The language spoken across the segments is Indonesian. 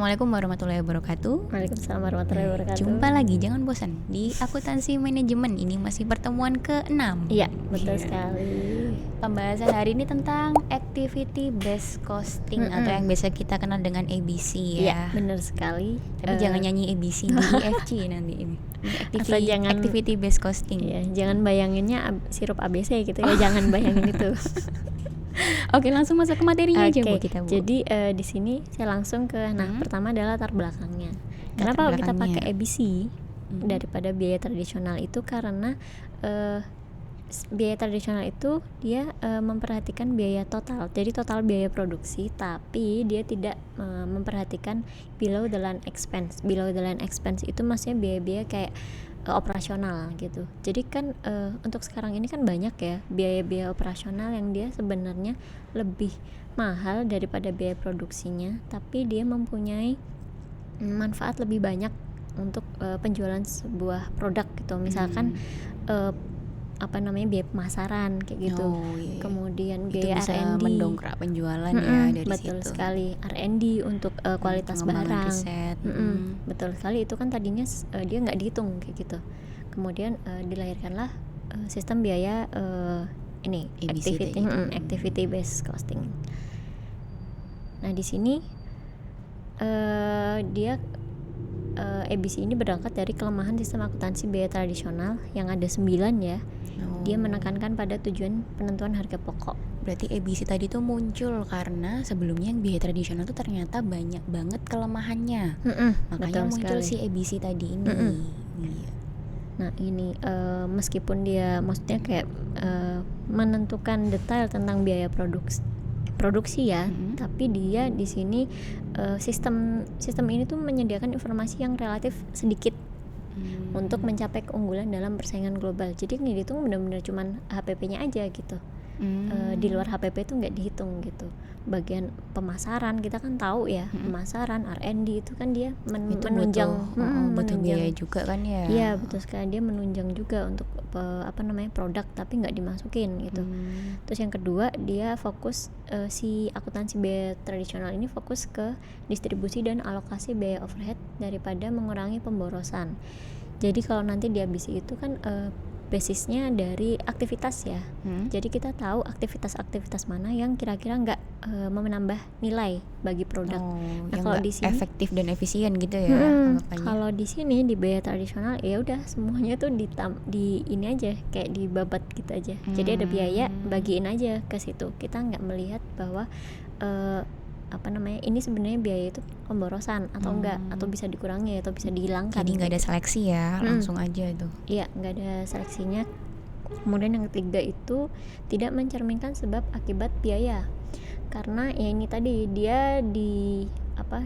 Assalamualaikum warahmatullahi wabarakatuh. Waalaikumsalam warahmatullahi wabarakatuh. Jumpa lagi, jangan bosan di akuntansi manajemen. Ini masih pertemuan ke-6. Iya, betul sekali. Pembahasan hari ini tentang activity based costing atau yang biasa kita kenal dengan ABC ya. Iya, benar sekali. Tapi jangan nyanyi ABC di FC nanti ini. Asal jangan activity based costing. Iya, jangan bayanginnya sirup ABC gitu ya. Jangan bayangin itu. Oke, langsung masuk ke materinya aja Bu kita, Bu. Jadi di sini saya langsung ke pertama adalah latar belakangnya. Kenapa kita pakai ABC daripada biaya tradisional itu karena biaya tradisional itu dia memperhatikan biaya total. Jadi total biaya produksi, tapi dia tidak memperhatikan below the line expense. Below the line expense itu maksudnya biaya-biaya kayak operasional gitu. Jadi kan untuk sekarang ini kan banyak ya biaya-biaya operasional yang dia sebenarnya lebih mahal daripada biaya produksinya, tapi dia mempunyai manfaat lebih banyak untuk penjualan sebuah produk gitu. Misalkan biaya pemasaran kayak gitu. Iya. Kemudian itu biaya bisa R&D mendongkrak penjualan ya dari betul situ. sekali. R&D untuk kualitas barang. Riset. Betul sekali, itu kan tadinya dia nggak dihitung kayak gitu. Kemudian dilahirkanlah sistem biaya ini ABC activity based costing. Nah di sini dia ABC ini berangkat dari kelemahan sistem akuntansi biaya tradisional yang ada 9 ya. Dia menekankan pada tujuan penentuan harga pokok. Berarti ABC tadi tuh muncul karena sebelumnya yang biaya tradisional tuh ternyata banyak banget kelemahannya. Makanya betul muncul sekali. si ABC tadi ini. Iya. Nah ini meskipun dia maksudnya kayak menentukan detail tentang biaya produksi ya, tapi dia di sini sistem ini tuh menyediakan informasi yang relatif sedikit untuk mencapai keunggulan dalam persaingan global. Jadi ini dihitung benar-benar cuman HPP-nya aja gitu. Di luar HPP itu nggak dihitung gitu. Bagian pemasaran kita kan tahu ya, pemasaran R&D itu kan dia menunjang butuh biaya juga kan ya. Iya betul sekali, dia menunjang juga untuk produk tapi nggak dimasukin gitu. Terus yang kedua dia fokus si akuntansi biaya tradisional ini fokus ke distribusi dan alokasi biaya overhead daripada mengurangi pemborosan. Jadi kalau nanti di ABC itu kan basisnya dari aktivitas ya. Jadi kita tahu aktivitas-aktivitas mana yang kira-kira nggak menambah nilai bagi produk. Nah kalau di sini efektif dan efisien gitu ya. Kalau di sini di biaya tradisional ya udah semuanya tuh di ini aja kayak dibabat gitu aja. Jadi ada biaya bagiin aja ke situ. Kita nggak melihat bahwa ini sebenarnya biaya itu pemborosan atau enggak, atau bisa dikurangi atau bisa dihilangkan. Jadi nggak ada seleksi ya, langsung aja itu. Iya, nggak ada seleksinya. Kemudian yang ketiga itu tidak mencerminkan sebab akibat biaya, karena ya ini tadi dia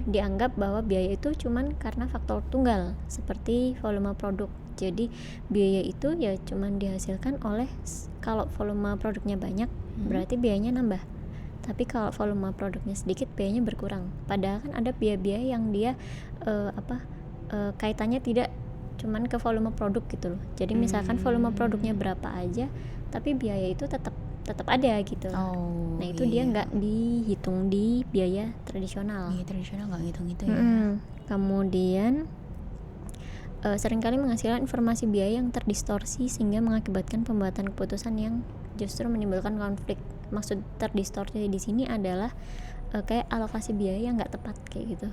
dianggap bahwa biaya itu cuman karena faktor tunggal seperti volume produk. Jadi biaya itu ya cuman dihasilkan oleh kalau volume produknya banyak berarti biayanya nambah. Tapi kalau volume produknya sedikit biayanya berkurang. Padahal kan ada biaya-biaya yang dia kaitannya tidak cuman ke volume produk gitu loh. Jadi misalkan volume produknya berapa aja, tapi biaya itu tetap ada gitu. Nah itu dia nggak dihitung di biaya tradisional. Biaya tradisional nggak ngitung itu ya. Kemudian seringkali menghasilkan informasi biaya yang terdistorsi sehingga mengakibatkan pembuatan keputusan yang justru menimbulkan konflik. Maksud terdistorsi di sini adalah kayak alokasi biaya yang nggak tepat kayak gitu.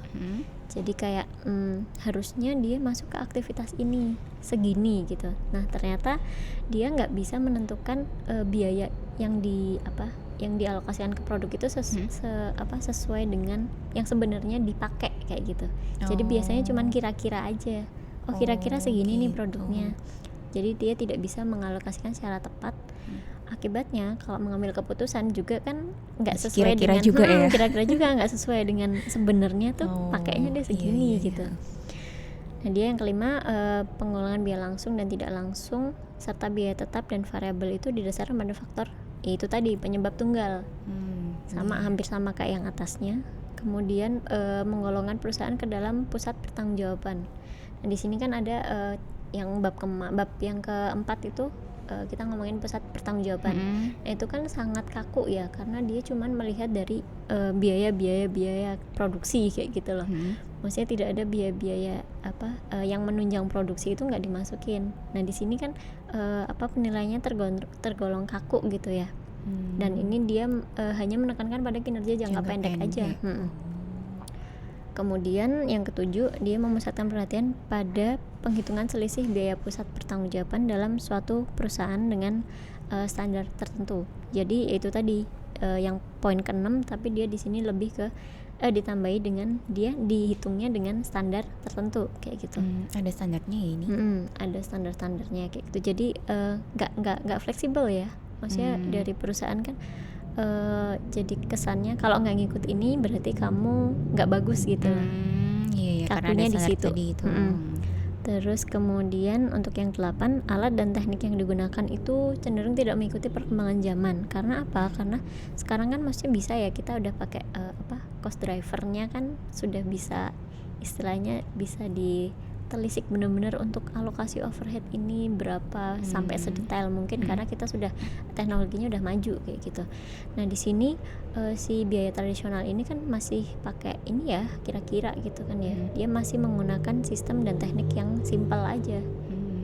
Jadi kayak harusnya dia masuk ke aktivitas ini segini gitu. Nah ternyata dia nggak bisa menentukan biaya yang dialokasikan ke produk itu sesuai dengan yang sebenarnya dipakai kayak gitu. Jadi biasanya cuman kira-kira aja. Kira-kira segini nih produknya. Jadi dia tidak bisa mengalokasikan secara tepat. Akibatnya kalau mengambil keputusan juga kan nggak sesuai kira-kira dengan juga ya. Kira-kira juga nggak sesuai dengan sebenarnya tuh pakainya dia segini gitu. Nah dia yang kelima, pengulangan biaya langsung dan tidak langsung serta biaya tetap dan variabel itu didasarkan pada faktor yaitu tadi penyebab tunggal. Hampir sama kayak yang atasnya. Kemudian menggolongkan perusahaan ke dalam pusat pertanggungjawaban. Nah di sini kan ada yang bab yang keempat itu kita ngomongin pusat pertanggungjawaban. Nah itu kan sangat kaku ya, karena dia cuman melihat dari biaya produksi kayak gitu loh. Maksudnya tidak ada biaya-biaya yang menunjang produksi itu nggak dimasukin. Nah di sini kan penilaiannya tergolong kaku gitu ya. Dan ini dia hanya menekankan pada kinerja jangka pendek aja. Kemudian yang ketujuh, dia memusatkan perhatian pada penghitungan selisih biaya pusat pertanggungjawaban dalam suatu perusahaan dengan standar tertentu. Jadi itu tadi yang poin ke-6, tapi dia di sini lebih ke ditambahi dengan dia dihitungnya dengan standar tertentu kayak gitu. Ada standarnya ya ini. Ada standar-standarnya kayak gitu. Jadi nggak fleksibel ya. Maksudnya dari perusahaan kan jadi kesannya kalau nggak ngikut ini berarti kamu nggak bagus gitu. Iya, karena ada Kakunya di situ. tadi itu. Terus kemudian untuk yang 8, alat dan teknik yang digunakan itu cenderung tidak mengikuti perkembangan zaman. Karena apa? Karena sekarang kan maksudnya bisa ya, kita udah pakai cost drivernya kan sudah bisa, istilahnya bisa ditelisik benar-benar untuk alokasi overhead ini berapa sampai sedetail mungkin karena kita sudah teknologinya udah maju kayak gitu. Nah di sini si biaya tradisional ini kan masih pakai ini ya kira-kira gitu kan ya, dia masih menggunakan sistem dan teknik yang simpel aja.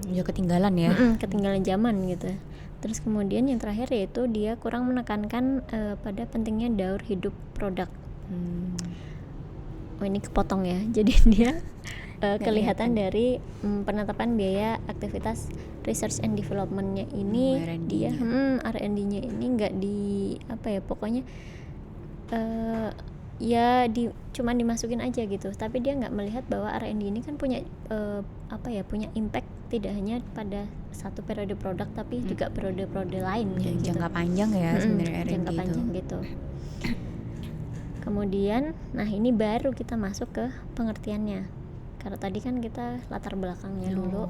Udah ketinggalan ya. Ketinggalan zaman gitu. Terus kemudian yang terakhir yaitu dia kurang menekankan pada pentingnya daur hidup produk. Oh ini kepotong ya, jadi dia kelihatan dari penetapan biaya aktivitas research and development-nya ini dia R&D-nya ini nggak di pokoknya cuman dimasukin aja gitu, tapi dia nggak melihat bahwa R&D ini kan punya punya impact tidak hanya pada satu periode produk tapi juga periode lain gitu. Jangka panjang ya sebenarnya R&D jangka panjang gitu. Kemudian nah ini baru kita masuk ke pengertiannya. Karena tadi kan kita latar belakangnya dulu.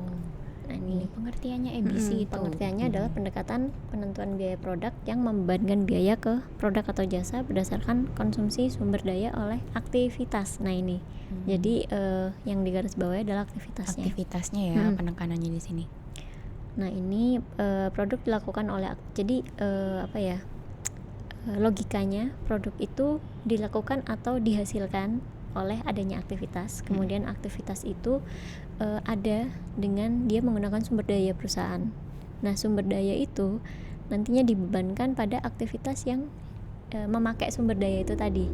Nah ini pengertiannya ABC itu. Pengertiannya adalah pendekatan penentuan biaya produk yang membebankan biaya ke produk atau jasa berdasarkan konsumsi sumber daya oleh aktivitas. Nah ini, jadi yang digarisbawahi adalah aktivitasnya. Aktivitasnya ya, penekanannya di sini. Nah ini produk dilakukan oleh, jadi logikanya produk itu dilakukan atau dihasilkan oleh adanya aktivitas. Kemudian aktivitas itu ada dengan dia menggunakan sumber daya perusahaan. Nah sumber daya itu nantinya dibebankan pada aktivitas yang memakai sumber daya itu tadi,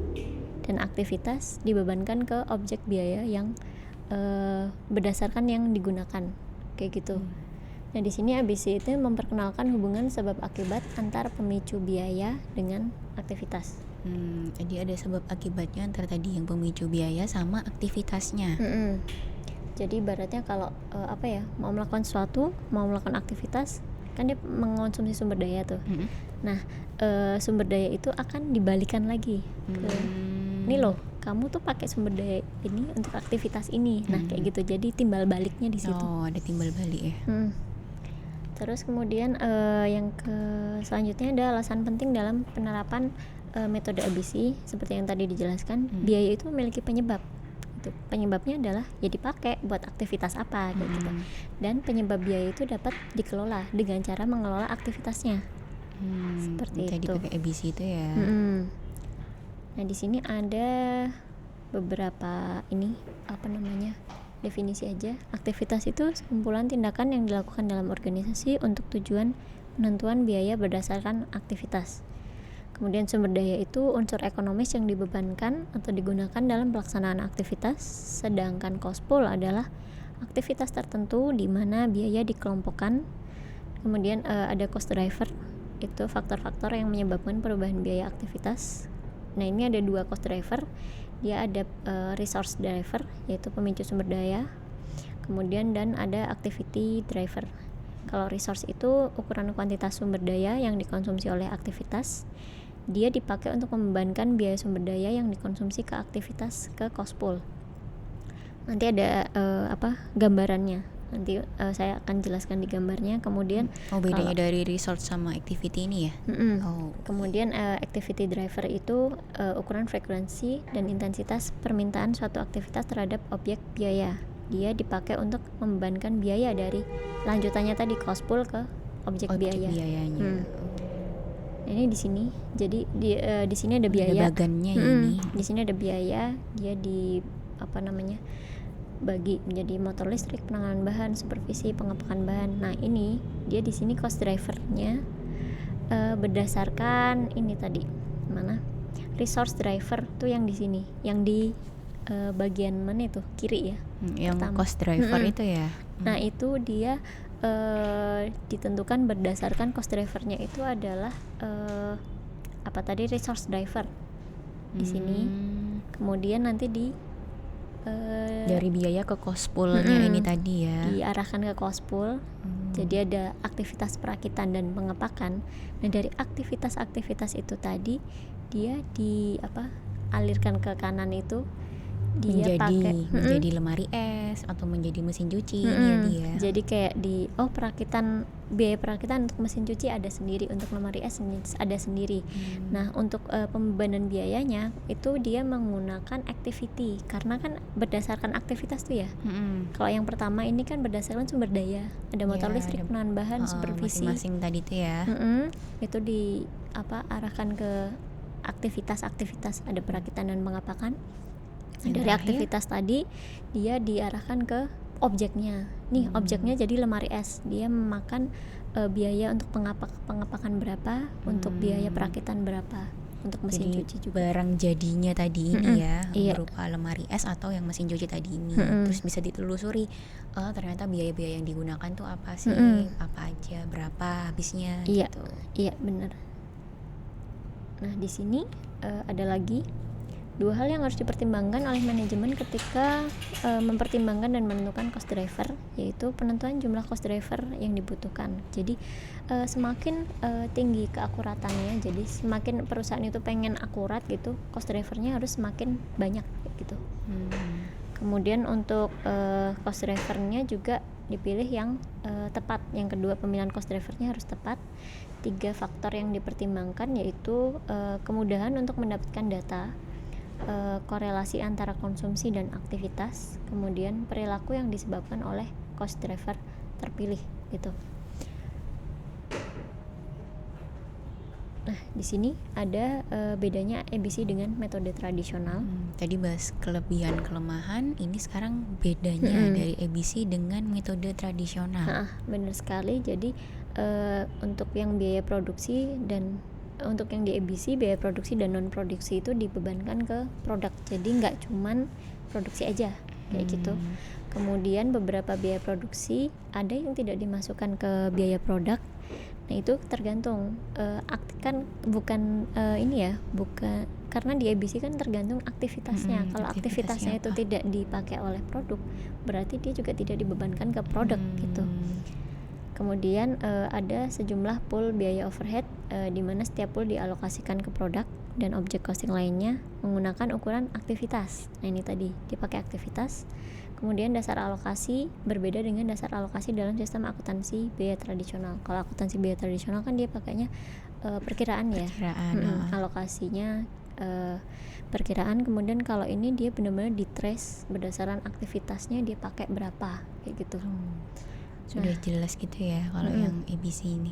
dan aktivitas dibebankan ke objek biaya yang berdasarkan yang digunakan kayak gitu. Nah di sini ABC itu memperkenalkan hubungan sebab akibat antar pemicu biaya dengan aktivitas. Jadi ada sebab akibatnya antara tadi yang pemicu biaya sama aktivitasnya. Jadi ibaratnya kalau mau melakukan sesuatu, mau melakukan aktivitas, kan dia mengonsumsi sumber daya tuh. Nah sumber daya itu akan dibalikan lagi ke ini loh, kamu tuh pakai sumber daya ini untuk aktivitas ini. Nah kayak gitu, jadi timbal baliknya di situ. Oh ada timbal balik ya. Terus kemudian yang selanjutnya ada alasan penting dalam penerapan metode ABC seperti yang tadi dijelaskan. Biaya itu memiliki penyebab. Itu penyebabnya adalah ya dipakai buat aktivitas apa kayak gitu. Dan penyebab biaya itu dapat dikelola dengan cara mengelola aktivitasnya. Seperti itu. Jadi pakai ABC itu ya. Nah di sini ada beberapa definisi aja. Aktivitas itu sekumpulan tindakan yang dilakukan dalam organisasi untuk tujuan penentuan biaya berdasarkan aktivitas. Kemudian sumber daya itu unsur ekonomis yang dibebankan atau digunakan dalam pelaksanaan aktivitas, sedangkan cost pool adalah aktivitas tertentu di mana biaya dikelompokkan. Kemudian ada cost driver, itu faktor-faktor yang menyebabkan perubahan biaya aktivitas. Nah ini ada 2 cost driver. Dia ada resource driver, yaitu pemicu sumber daya, kemudian dan ada activity driver. Kalau resource itu ukuran kuantitas sumber daya yang dikonsumsi oleh aktivitas. Dia dipakai untuk membebankan biaya sumber daya yang dikonsumsi ke aktivitas ke cost pool. Nanti ada gambarannya. Nanti saya akan jelaskan di gambarnya. Kemudian bedanya dari resource sama activity ini ya. Kemudian activity driver itu ukuran frekuensi dan intensitas permintaan suatu aktivitas terhadap objek biaya. Dia dipakai untuk membebankan biaya dari lanjutannya tadi cost pool ke objek biayanya. Ini di sini. Jadi di sini ada biaya. Ada bagannya ini. Di sini ada biaya, dia bagi menjadi motor listrik, penanganan bahan, supervisi, pengepakan bahan. Nah ini dia di sini cost drivernya berdasarkan ini tadi mana resource driver tuh yang di sini, yang di bagian mana itu kiri ya, yang pertama. cost driver itu ya. Nah itu dia ditentukan berdasarkan cost drivernya itu adalah resource driver di sini. Kemudian nanti dari biaya ke cost pool-nya ini tadi ya. diarahkan ke cost pool. Jadi ada aktivitas perakitan dan pengepakan. Nah dari aktivitas itu tadi dia alirkan ke kanan itu dia menjadi lemari es atau menjadi mesin cuci ya dia. Jadi kayak biaya perakitan untuk mesin cuci ada sendiri, untuk lemari es ada sendiri. Nah untuk pembebanan biayanya itu dia menggunakan activity, karena kan berdasarkan aktivitas tuh ya. Kalau yang pertama ini kan berdasarkan sumber daya, ada motor listrik, penanganan bahan, supervisi masing-masing tadi tuh ya. Itu arahkan ke aktivitas, ada perakitan dan pengepakan. Dari aktivitas tadi dia diarahkan ke objeknya. Nih objeknya jadi lemari es, dia memakan biaya untuk pengepakan berapa, untuk biaya perakitan berapa, untuk mesin jadi cuci juga. Barang jadinya tadi ini ya, Iya. berupa lemari es atau yang mesin cuci tadi ini. Terus bisa ditelusuri ternyata biaya-biaya yang digunakan tuh apa sih, apa aja, berapa habisnya gitu. Iya benar. Nah di sini ada lagi 2 hal yang harus dipertimbangkan oleh manajemen ketika mempertimbangkan dan menentukan cost driver, yaitu penentuan jumlah cost driver yang dibutuhkan. Jadi semakin tinggi keakuratannya, jadi semakin perusahaan itu pengen akurat gitu, cost drivernya harus semakin banyak gitu. Kemudian untuk cost drivernya juga dipilih yang tepat. Yang kedua, pemilihan cost drivernya harus tepat. 3 faktor yang dipertimbangkan yaitu kemudahan untuk mendapatkan data, korelasi antara konsumsi dan aktivitas, kemudian perilaku yang disebabkan oleh cost driver terpilih gitu. Nah, di sini ada bedanya ABC dengan metode tradisional. Tadi bahas kelebihan kelemahan, ini sekarang bedanya dari ABC dengan metode tradisional. Benar sekali. Jadi untuk yang biaya produksi dan untuk yang di ABC, biaya produksi dan non produksi itu dibebankan ke produk. Jadi nggak cuman produksi aja kayak gitu. Kemudian beberapa biaya produksi ada yang tidak dimasukkan ke biaya produk. Nah itu tergantung bukan karena di ABC kan tergantung aktivitasnya. Kalau aktivitasnya itu tidak dipakai oleh produk, berarti dia juga tidak dibebankan ke produk gitu. Kemudian ada sejumlah pool biaya overhead di mana setiap pool dialokasikan ke produk dan objek costing lainnya menggunakan ukuran aktivitas. Nah ini tadi dipakai aktivitas. Kemudian dasar alokasi berbeda dengan dasar alokasi dalam sistem akuntansi biaya tradisional. Kalau akuntansi biaya tradisional kan dia pakainya perkiraan ya. Alokasinya perkiraan. Kemudian kalau ini dia benar-benar di-trace berdasarkan aktivitasnya dia pakai berapa kayak gitu. Sudah jelas gitu ya kalau yang ABC ini.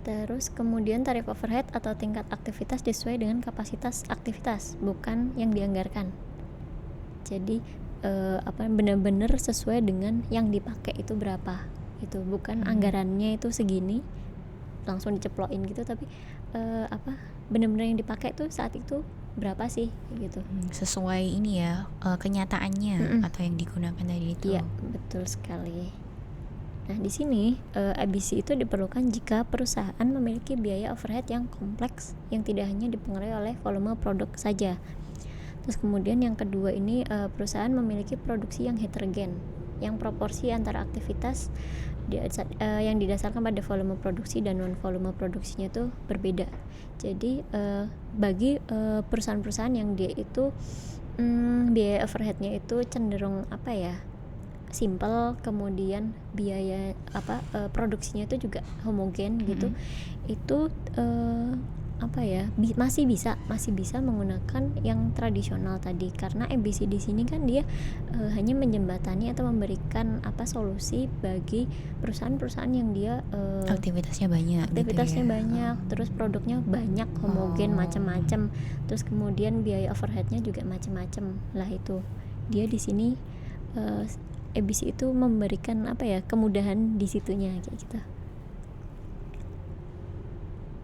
Terus kemudian tarif overhead atau tingkat aktivitas sesuai dengan kapasitas aktivitas, bukan yang dianggarkan. Jadi benar-benar sesuai dengan yang dipakai itu berapa. Itu bukan anggarannya itu segini langsung diceplokin gitu, tapi benar-benar yang dipakai tuh saat itu berapa sih gitu. Sesuai ini ya kenyataannya atau yang digunakan tadi itu. Iya, betul sekali. Nah, di sini ABC itu diperlukan jika perusahaan memiliki biaya overhead yang kompleks yang tidak hanya dipengaruhi oleh volume produk saja. Terus kemudian yang kedua ini perusahaan memiliki produksi yang heterogen, yang proporsi antara aktivitas yang didasarkan pada volume produksi dan non volume produksinya itu berbeda. Jadi bagi perusahaan-perusahaan yang dia itu biaya overheadnya itu cenderung simple, kemudian biaya produksinya itu juga homogen gitu. Itu masih bisa menggunakan yang tradisional tadi, karena ABC di sini kan dia hanya menjembatani atau memberikan solusi bagi perusahaan-perusahaan yang dia aktivitasnya banyak gitu ya? Banyak, terus produknya banyak, homogen, macam-macam, terus kemudian biaya overheadnya juga macam-macam lah itu dia di sini ABC itu memberikan apa ya, kemudahan di situnya kayak gitu.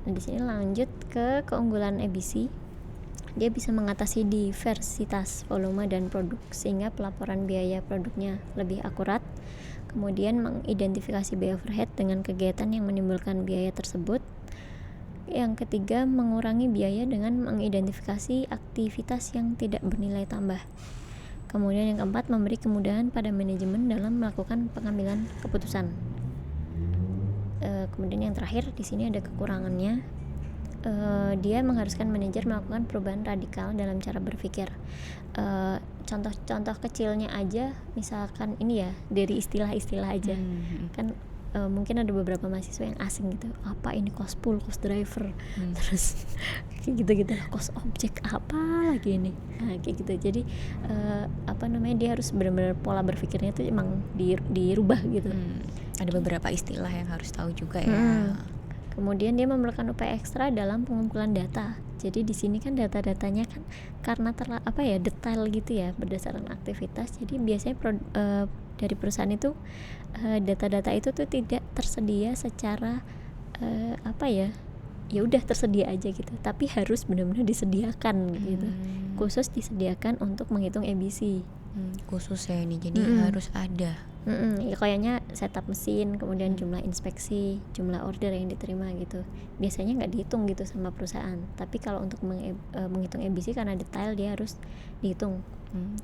Nah, di sini lanjut ke keunggulan ABC. Dia bisa mengatasi diversitas volume dan produk sehingga pelaporan biaya produknya lebih akurat. Kemudian mengidentifikasi biaya overhead dengan kegiatan yang menimbulkan biaya tersebut. Yang ketiga, mengurangi biaya dengan mengidentifikasi aktivitas yang tidak bernilai tambah. Kemudian yang keempat, memberi kemudahan pada manajemen dalam melakukan pengambilan keputusan. Kemudian yang terakhir di sini ada kekurangannya. Dia mengharuskan manajer melakukan perubahan radikal dalam cara berpikir. Contoh-contoh kecilnya aja, misalkan ini ya, dari istilah-istilah aja. Kan mungkin ada beberapa mahasiswa yang asing gitu, apa ini cost pool, cost driver, terus kayak gitu-gitu, cost object apa lagi ini, kayak gitu. Jadi dia harus benar-benar pola berpikirnya itu emang dirubah gitu. Ada beberapa istilah yang harus tahu juga ya. Kemudian dia memerlukan upaya ekstra dalam pengumpulan data. Jadi di sini kan data-datanya kan karena detail gitu ya, berdasarkan aktivitas. Jadi biasanya dari perusahaan itu data-data itu tuh tidak tersedia secara ya udah tersedia aja gitu, tapi harus benar-benar disediakan gitu. Khusus disediakan untuk menghitung ABC. Khusus ya ini, jadi harus ada. Ya kayaknya setup mesin, kemudian jumlah inspeksi, jumlah order yang diterima gitu. Biasanya nggak dihitung gitu sama perusahaan. Tapi kalau untuk menghitung ABC karena detail dia harus dihitung.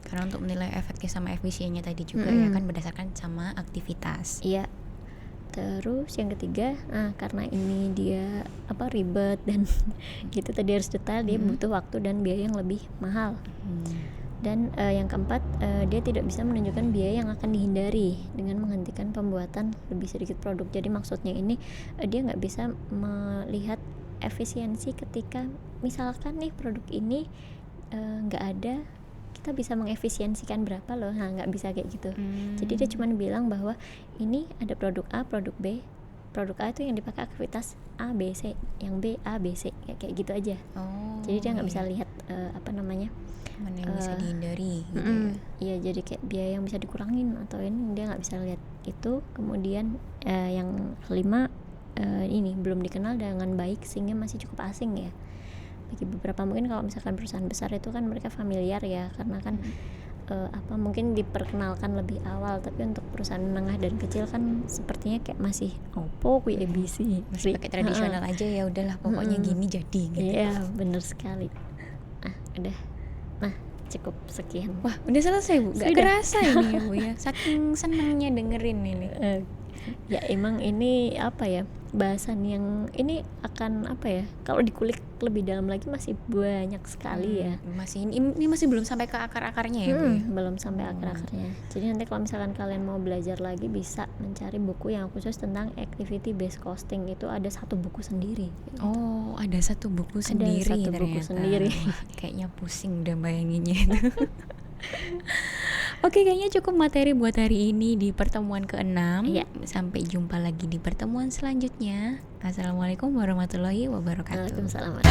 Karena untuk menilai efektif sama efisiennya tadi juga ya kan berdasarkan sama aktivitas. Iya. Terus yang ketiga, karena ini dia ribet dan gitu tadi harus detail, dia butuh waktu dan biaya yang lebih mahal. Dan yang keempat, dia tidak bisa menunjukkan biaya yang akan dihindari dengan menghentikan pembuatan lebih sedikit produk. Jadi maksudnya ini dia nggak bisa melihat efisiensi ketika misalkan nih produk ini nggak ada, kita bisa mengefisiensikan berapa loh. Nah, nggak bisa kayak gitu. Jadi dia cuma bilang bahwa ini ada produk A, produk B. Produk A itu yang dipakai aktivitas A, B, C, yang B, A, B, C, kayak gitu aja. Jadi dia nggak bisa lihat mana yang bisa dihindari gitu ya. Iya, jadi kayak biaya yang bisa dikurangin atau ini dia nggak bisa lihat itu. Kemudian yang kelima, ini belum dikenal dengan baik sehingga masih cukup asing ya bagi beberapa. Mungkin kalau misalkan perusahaan besar itu kan mereka familiar ya, karena kan mungkin diperkenalkan lebih awal. Tapi untuk perusahaan menengah dan kecil kan sepertinya kayak masih opo kui ABC, masih pakai tradisional aja, ya udahlah pokoknya gini jadi gitu. Iya, bener sekali. Udah. Nah, cukup sekian. Wah, udah selesai Bu? Gak kerasa ini ya Bu ya, saking senangnya dengerin ini. Ya emang ini bahasan yang ini akan kalau dikulik lebih dalam lagi masih banyak sekali ya. Ini masih belum sampai ke akar-akarnya ya Bu ya? Belum sampai akar-akarnya. Jadi nanti kalau misalkan kalian mau belajar lagi bisa mencari buku yang khusus tentang activity based costing. Itu ada satu buku sendiri gitu. Ada satu buku sendiri ternyata. Buku sendiri. Wah, kayaknya pusing udah bayanginnya itu. Oke, kayaknya cukup materi buat hari ini di pertemuan ke-6. Iya. Sampai jumpa lagi di pertemuan selanjutnya. Assalamualaikum warahmatullahi wabarakatuh. Waalaikumsalam.